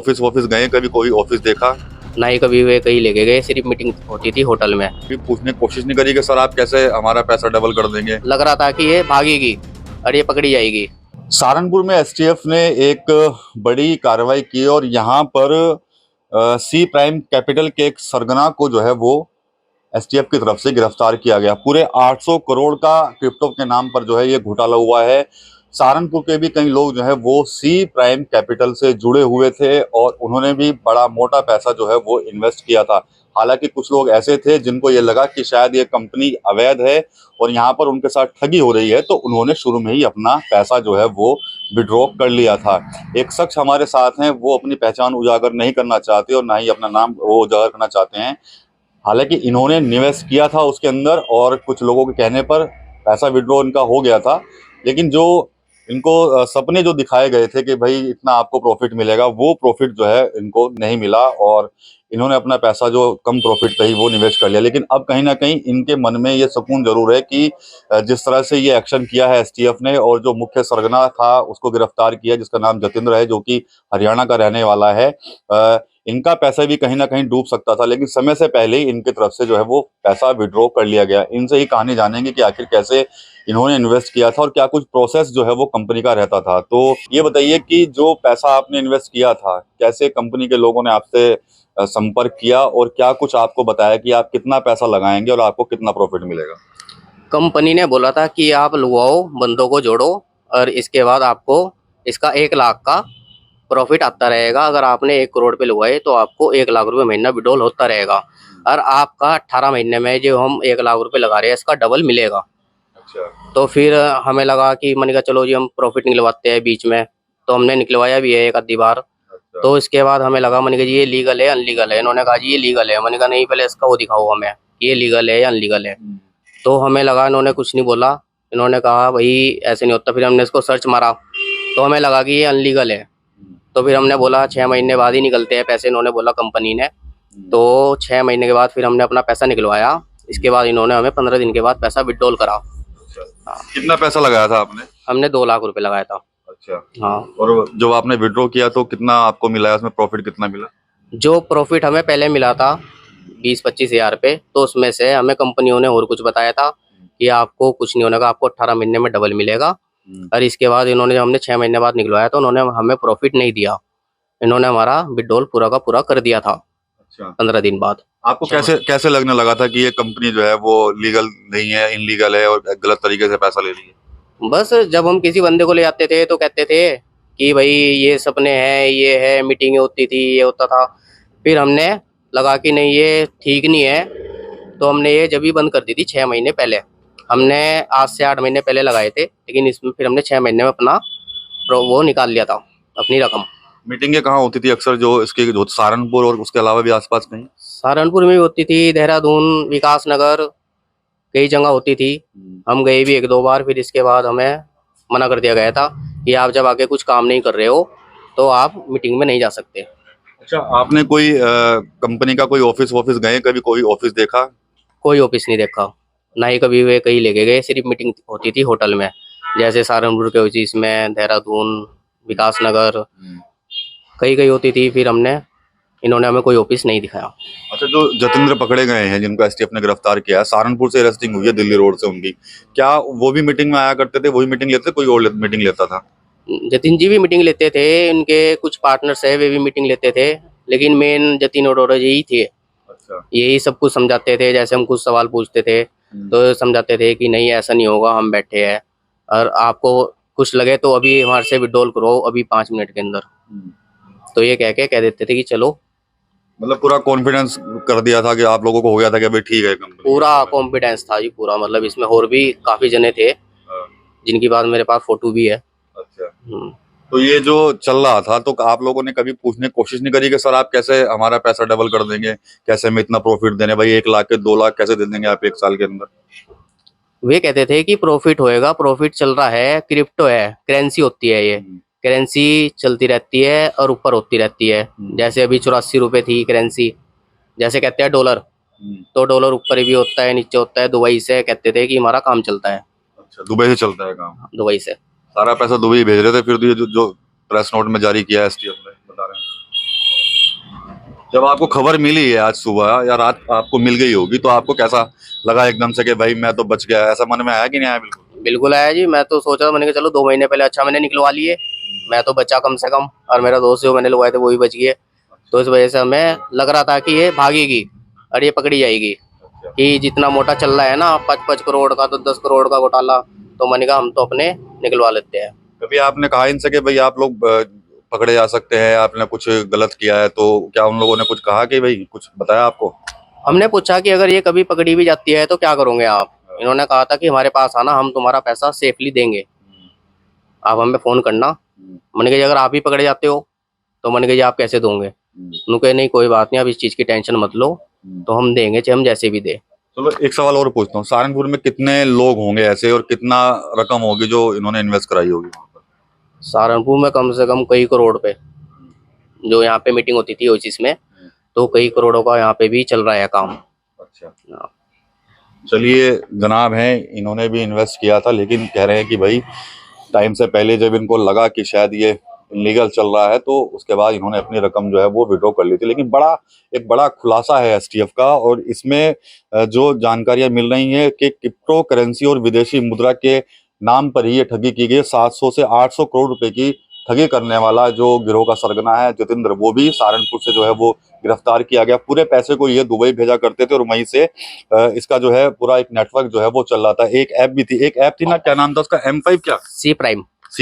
Office office गए, कभी कोई ऑफिस देखा? ना ही कभी वे कहीं लेके गए, सिर्फ मीटिंग होती थी होटल में। कभी पूछने की कोशिश नहीं करी कि सर आप कैसे हमारा पैसा डबल कर देंगे? लग रहा था कि ये भागेगी और ये पकड़ी जाएगी। सहारनपुर में एसटीएफ ने एक बड़ी कार्रवाई की और यहाँ पर सी प्राइम कैपिटल के एक सरगना को जो है वो एसटीएफ की तरफ से गिरफ्तार किया गया। पूरे 800 करोड़ का क्रिप्टो के नाम पर जो है ये घोटाला हुआ है। सहारनपुर के भी कई लोग जो है वो सी प्राइम कैपिटल से जुड़े हुए थे और उन्होंने भी बड़ा मोटा पैसा जो है वो इन्वेस्ट किया था। हालांकि कुछ लोग ऐसे थे जिनको ये लगा कि शायद ये कंपनी अवैध है और यहाँ पर उनके साथ ठगी हो रही है, तो उन्होंने शुरू में ही अपना पैसा जो है वो विड्रॉ कर लिया था। एक शख्स हमारे साथ हैं, वो अपनी पहचान उजागर नहीं करना चाहते और ना ही अपना नाम वो उजागर करना चाहते हैं। हालांकि इन्होंने निवेश किया था उसके अंदर और कुछ लोगों के कहने पर पैसा विड्रॉ इनका हो गया था, लेकिन जो इनको सपने जो दिखाए गए थे कि भाई इतना आपको प्रॉफिट मिलेगा, वो प्रॉफिट जो है इनको नहीं मिला और इन्होंने अपना पैसा जो कम प्रॉफिट पे ही वो निवेश कर लिया। लेकिन अब कहीं ना कहीं इनके मन में ये सुकून जरूर है कि जिस तरह से ये एक्शन किया है एसटीएफ ने और जो मुख्य सरगना था उसको गिरफ्तार किया, जिसका नाम जतिंद्र है, जो कि हरियाणा का रहने वाला है। इनका पैसा भी कहीं ना कहीं डूब सकता था, लेकिन समय से पहले ही इनकी तरफ से जो है वो पैसा विड्रॉ कर लिया गया। इनसे ही कहानी जानेंगे कि आखिर कैसे इन्होंने इन्वेस्ट किया था और क्या कुछ प्रोसेस जो है वो कंपनी का रहता था। तो ये बताइए कि जो पैसा आपने इन्वेस्ट किया था, कैसे कंपनी के लोगों ने आपसे संपर्क किया और क्या कुछ आपको बताया कि आप कितना पैसा लगाएंगे और आपको कितना प्रॉफिट मिलेगा? कंपनी ने बोला था कि आप लगवाओ, बंदों को जोड़ो और इसके बाद आपको इसका 1 लाख का प्रॉफिट आता रहेगा। अगर आपने 1 करोड़ पे लगवाए तो आपको 1 लाख रुपए महीना विड्रॉल होता रहेगा और आपका 18 महीने में जो हम 1 लाख रुपए लगा रहे हैं इसका डबल मिलेगा। अच्छा। तो फिर हमें लगा कि मैंने कहा चलो जी हम प्रॉफिट निकलवाते हैं बीच में, तो हमने निकलवाया भी है एक आधी बार। अच्छा। तो इसके बाद हमें लगा, मैंने कहा जी ये लीगल है अनलीगल है। इन्होंने कहा जी ये लीगल है। मैंने कहा नहीं, पहले इसका वो दिखाओ हमें, ये लीगल है या अनलीगल है। तो हमें लगा इन्होंने कुछ नहीं बोला, इन्होंने कहा भाई ऐसे नहीं होता। फिर हमने इसको सर्च मारा तो हमें लगा कि ये अनलीगल है। तो फिर हमने बोला 6 महीने बाद ही निकलते हैं पैसे, इन्होंने बोला कंपनी ने। तो 6 महीने के बाद फिर हमने अपना पैसा निकलवाया। इसके बाद इन्होंने हमें 15 दिन के बाद पैसा विड्रॉल करा। कितना पैसा लगाया था आपने? हमने 2 लाख रुपए लगाया था। अच्छा। हाँ। और जब आपने विड्रॉ किया तो कितना आपको मिला है, उसमें प्रॉफिट कितना मिला? जो प्रॉफिट हमें पहले मिला था 20-25 हज़ार पे, तो उसमें से हमें कंपनियों ने और कुछ बताया था कि आपको कुछ नहीं होने का, आपको 18 महीने में डबल मिलेगा। और इसके बाद इन्होंने, जब हमने 6 महीने बाद निकलवाया तो उन्होंने हमें प्रॉफिट नहीं दिया। इन्होंने हमारा विड्रॉल पूरा का पूरा कर दिया था। अच्छा। 15 दिन बाद। आपको कैसे कैसे लगने लगा था कि ये कंपनी जो है वो लीगल नहीं है, इनलीगल है और गलत तरीके से पैसा ले रही है? बस जब हम किसी बंदे को ले जाते थे तो कहते थे कि भाई ये सपने हैं, ये है, मीटिंगें होती थी, ये होता था। फिर हमने लगा कि नहीं ये ठीक नहीं है, तो हमने ये जब ही बंद कर दी थी 6 महीने पहले। हमने आज से 8 महीने पहले लगाए थे, लेकिन इसमें फिर हमने 6 महीने में अपना वो निकाल लिया था, अपनी रकम। मीटिंगें कहाँ होती थी अक्सर, जो इसके जो सहारनपुर और उसके अलावा भी आसपास कहीं? सहारनपुर में भी होती थी, देहरादून, विकास नगर, कई जगह होती थी। हम गए भी 1-2 बार। फिर इसके बाद हमें मना कर दिया गया था कि आप जब आगे कुछ काम नहीं कर रहे हो तो आप मीटिंग में नहीं जा सकते। अच्छा, आपने कोई कंपनी का कोई ऑफिस ऑफिस गए, कभी कोई ऑफिस देखा? कोई ऑफिस नहीं देखा, ना ही कभी वे कहीं लेके गए, सिर्फ मीटिंग होती थी होटल में। जैसे सहारनपुर के ऑफिस में, देहरादून, विकास नगर, कहीं कहीं होती थी। फिर इन्होंने हमें कोई ऑफिस नहीं दिखाया। अच्छा, जो जतिंद्र पकड़े गए हैं जिनको एसटीएफ ने गिरफ्तार किया है, सहारनपुर से अरेस्टिंग हुई है दिल्ली रोड से उनकी, क्या वो भी मीटिंग में आया करते थे, वही मीटिंग लेते, कोई और मीटिंग लेता था? जतिन जी भी मीटिंग लेते थे, उनके कुछ पार्टनर्स है वे भी मीटिंग लेते थे, लेकिन मेन जतिन अरोड़ा यही थे। अच्छा। यही सब कुछ समझाते थे। जैसे हम कुछ सवाल पूछते थे तो समझाते थे कि नहीं ऐसा नहीं होगा, हम बैठे हैं और आपको कुछ लगे तो अभी हमारे से विड्रॉल करो अभी 5 मिनट के अंदर। तो ये कह देते थे कि चलो। मतलब पूरा कॉन्फिडेंस कर दिया था कि आप लोगों को हो गया था कि अभी ठीक है कंपनी? पूरा कॉन्फिडेंस था जी, पूरा। मतलब इसमें और भी काफी जने थे जिनकी बात मेरे पास फोटो भी है। अच्छा। तो ये जो चल रहा था, तो आप लोगों ने कभी पूछने की कोशिश नहीं करी कि सर आप कैसे हमारा पैसा डबल कर देंगे, कैसे हमें इतना प्रॉफिट देने, भाई 1 लाख के 2 लाख कैसे दे देंगे आप 1 साल के अंदर? वे कहते थे कि प्रॉफिट होएगा, प्रॉफिट चल रहा है, क्रिप्टो है, करेंसी होती है, ये करेंसी चलती रहती है और ऊपर होती रहती है। जैसे अभी 84 रुपए थी करेंसी, जैसे कहते हैं डॉलर, तो डॉलर ऊपर भी होता है नीचे होता है। दुबई से कहते थे कि हमारा काम चलता है। अच्छा, दुबई से चलता है काम? दुबई से सारा पैसा दुबई भेज रहे थे फिर? जो जो प्रेस नोट में जारी किया है एसटीएफ ने, बता रहे हैं। जब आपको खबर मिली है आज सुबह या रात आपको मिल गई होगी तो आपको कैसा लगा एकदम से कि भाई मैं तो बच गया, ऐसा मन में आया कि नहीं आया? बिल्कुल बिल्कुल आया जी। मैं तो सोचा था, मैंने कहा चलो 2 महीने पहले अच्छा मैंने निकलवा लिए, मैं तो बचा कम से कम, और मेरा दोस्त जो मैंने लगवाए थे वो भी बच गए। तो इस वजह से हमें लग रहा था कि ये भागेगी और ये पकड़ी जाएगी, कि जितना मोटा चल रहा है ना 5-5 करोड़ का, तो 10 करोड़ का घोटाला, तो मैंने कहा हम तो अपने निकलवा लेते हैं। कभी आपने कहा इनसे कि भाई आप लोग पकड़े जा सकते हैं, आपने कुछ गलत किया है, तो क्या उन लोगों ने कुछ कहा कि भाई कुछ बताया आपको? हमने पूछा कि अगर ये कभी पकड़ी भी जाती है तो क्या करोगे आप? इन्होंने कहा था कि हमारे पास आना, हम तुम्हारा पैसा सेफली देंगे, आप हमें फोन करना। मैंने कहा अगर आप ही पकड़े जाते हो तो मैंने कहा आप कैसे दोगे? उन्होंने कहा नहीं कोई बात नहीं, आप इस चीज की टेंशन मत लो, तो हम देंगे, चाहे हम जैसे भी दे। चलो एक सवाल और पूछता हूँ, सहारनपुर में कितने लोग होंगे ऐसे और कितना रकम होगी जो इन्होंने इन्वेस्ट कराई होगी? सहारनपुर में कम से कम कई करोड़ पे, जो यहाँ पे मीटिंग होती थी ऑफिस में, तो कई करोड़ों का यहाँ पे भी चल रहा है काम। अच्छा, हाँ। चलिए जनाब हैं, इन्होंने भी इन्वेस्ट किया था, लेकिन कह रहे हैं कि भाई टाइम से पहले जब इनको लगा कि शायद ये इलीगल चल रहा है तो उसके बाद इन्होंने अपनी रकम जो है वो विड्रॉ कर ली थी। लेकिन एक बड़ा खुलासा है एसटीएफ का, और इसमें जो जानकारियां मिल रही हैं कि क्रिप्टो करेंसी और विदेशी मुद्रा के नाम पर ही ये ठगी की गई। 700 से 800 करोड़ रुपए की ठगी करने वाला जो गिरोह का सरगना है जतिंद्र, वो भी सहारनपुर से जो है वो गिरफ्तार किया गया। पूरे पैसे को ये दुबई भेजा करते थे और वहीं से इसका जो है पूरा एक नेटवर्क जो है वो चल रहा था। एक ऐप भी थी, एक ऐप थी ना, क्या नाम था उसका? M5 क्या? सी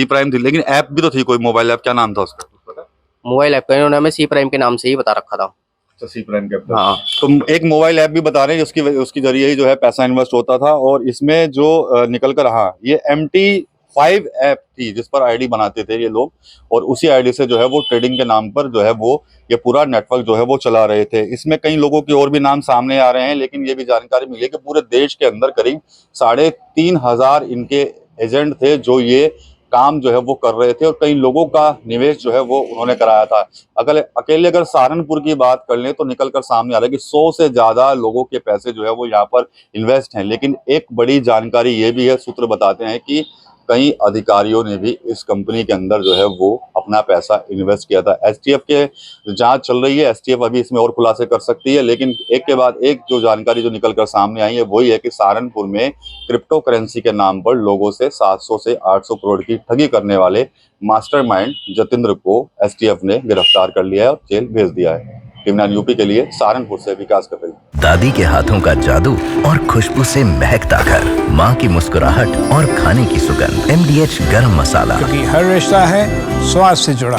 प्राइम थी, लेकिन ऐप भी तो थी कोई, मोबाइल ऐप, क्या नाम था उसका? कुछ पता? मोबाइल ऐप का इन्होंने हमें सी प्राइम के नाम से ही बता रखा था। अच्छा, सी प्राइम के। हाँ। तो एक मोबाइल ऐप भी बता रहे हैं उसकी जरिए ही जो है पैसा इन्वेस्ट होता था, और इसमें जो निकल कर, हाँ, ये MT5 ऐप थी जिस पर आईडी बनाते थे ये लोग, और उसी आईडी से जो है वो ट्रेडिंग के नाम पर जो है वो ये पूरा नेटवर्क जो है वो चला रहे थे। इसमें कई लोगों के और भी नाम सामने आ रहे हैं, लेकिन ये भी जानकारी मिली है कि पूरे देश के अंदर करीब 3,500 इनके एजेंट थे जो ये काम जो है वो कर रहे थे, और कई लोगों का निवेश जो है वो उन्होंने कराया था। अकेले सहारनपुर की बात कर लें तो निकल कर सामने आ रहा है कि 100 से ज्यादा लोगों के पैसे जो है वो यहाँ पर इन्वेस्ट हैं। लेकिन एक बड़ी जानकारी ये भी है, सूत्र बताते हैं कि कई अधिकारियों ने भी इस कंपनी के अंदर जो है वो अपना पैसा इन्वेस्ट किया था। एसटीएफ के जांच चल रही है, एसटीएफ अभी इसमें और खुलासे कर सकती है, लेकिन एक के बाद एक जो जानकारी जो निकल कर सामने आई है वही है कि सहारनपुर में क्रिप्टो करेंसी के नाम पर लोगों से 700 से 800 करोड़ की ठगी करने वाले मास्टरमाइंड जतिंद्र को एसटीएफ ने गिरफ्तार कर लिया है और जेल भेज दिया है। टीम 9 यूपी के लिए सहारनपुर से विकास कर रही है। दादी के हाथों का जादू और खुशबू से महकता घर, माँ की मुस्कुराहट और खाने की सुगंध। MDH गरम मसाला, क्योंकि हर रिश्ता है स्वाद से जुड़ा।